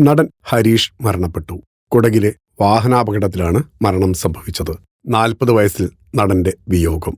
നടൻ ഹരീഷ് മരണപ്പെട്ടു. കുടകിലെ വാഹനാപകടത്തിലാണ് മരണം സംഭവിച്ചത്. 40 വയസ്സിൽ നടന്റെ വിയോഗം.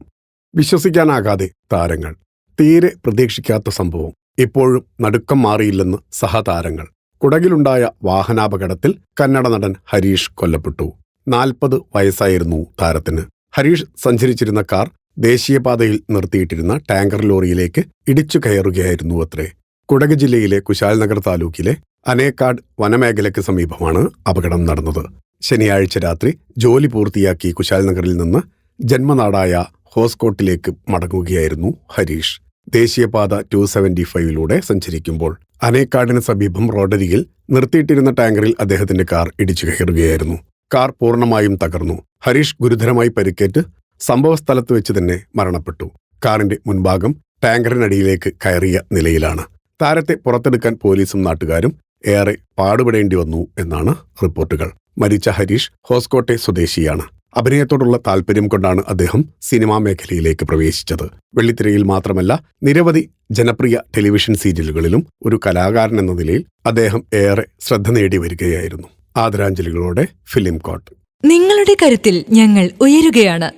വിശ്വസിക്കാനാകാതെ താരങ്ങൾ. തീരെ പ്രതീക്ഷിക്കാത്ത സംഭവം. ഇപ്പോഴും നടുക്കം മാറിയില്ലെന്ന് സഹതാരങ്ങൾ. കുടകിലുണ്ടായ വാഹനാപകടത്തിൽ കന്നഡ നടൻ ഹരീഷ് കൊല്ലപ്പെട്ടു. 40 വയസ്സായിരുന്നു താരത്തിന്. ഹരീഷ് സഞ്ചരിച്ചിരുന്ന കാർ ദേശീയപാതയിൽ നിർത്തിയിട്ടിരുന്ന ടാങ്കർ ലോറിയിലേക്ക് ഇടിച്ചു കയറുകയായിരുന്നു അത്രേ. കുടക് ജില്ലയിലെ കുശാൽനഗർ താലൂക്കിലെ അനേക്കാട് വനമേഖലയ്ക്ക് സമീപമാണ് അപകടം നടന്നത്. ശനിയാഴ്ച രാത്രി ജോലി പൂർത്തിയാക്കി കുശാൽനഗറിൽ നിന്ന് ജന്മനാടായ ഹോസ്കോട്ടിലേക്ക് മടങ്ങുകയായിരുന്നു ഹരീഷ്. ദേശീയപാത 275 സഞ്ചരിക്കുമ്പോൾ അനേക്കാടിന് സമീപം റോഡരികിൽ നിർത്തിയിട്ടിരുന്ന ടാങ്കറിൽ അദ്ദേഹത്തിന്റെ കാർ ഇടിച്ചു കയറുകയായിരുന്നു. കാർ പൂർണ്ണമായും തകർന്നു. ഹരീഷ് ഗുരുതരമായി പരിക്കേറ്റ് സംഭവസ്ഥലത്ത് വെച്ച് തന്നെ മരണപ്പെട്ടു. കാറിന്റെ മുൻഭാഗം ടാങ്കറിനടിയിലേക്ക് കയറിയ നിലയിലാണ്. താരത്തെ പുറത്തെടുക്കാൻ പോലീസും നാട്ടുകാരും ഏറെ പാടുപെടേണ്ടി വന്നു എന്നാണ് റിപ്പോർട്ടുകൾ. മരിച്ച ഹരീഷ് ഹോസ്കോട്ടെ സ്വദേശിയാണ്. അഭിനയത്തോടുള്ള താല്പര്യം കൊണ്ടാണ് അദ്ദേഹം സിനിമാ മേഖലയിലേക്ക് പ്രവേശിച്ചത്. വെള്ളിത്തിരയിൽ മാത്രമല്ല, നിരവധി ജനപ്രിയ ടെലിവിഷൻ സീരിയലുകളിലും ഒരു കലാകാരൻ എന്ന നിലയിൽ അദ്ദേഹം ഏറെ ശ്രദ്ധ നേടി വരികയായിരുന്നു. ആദരാഞ്ജലികളോടെ ഫിലിം കോട്ട്. നിങ്ങളുടെ കരുത്തിൽ ഞങ്ങൾ ഉയരുകയാണ്.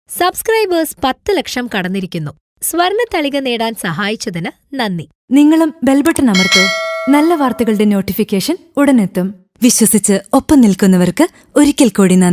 സബ്സ്ക്രൈബേഴ്സ് 10 ലക്ഷം കടന്നിരിക്കുന്നു. സ്വർണ്ണ തളിക നേടാൻ സഹായിച്ചതിന് നന്ദി. നിങ്ങളും ബെൽബട്ടൺ അമർത്തോ. നല്ല വാർത്തകളുടെ നോട്ടിഫിക്കേഷൻ ഉടനെത്തും. വിശ്വസിച്ച് ഒപ്പം നിൽക്കുന്നവർക്ക് ഒരിക്കൽ കൂടി നന്ദി.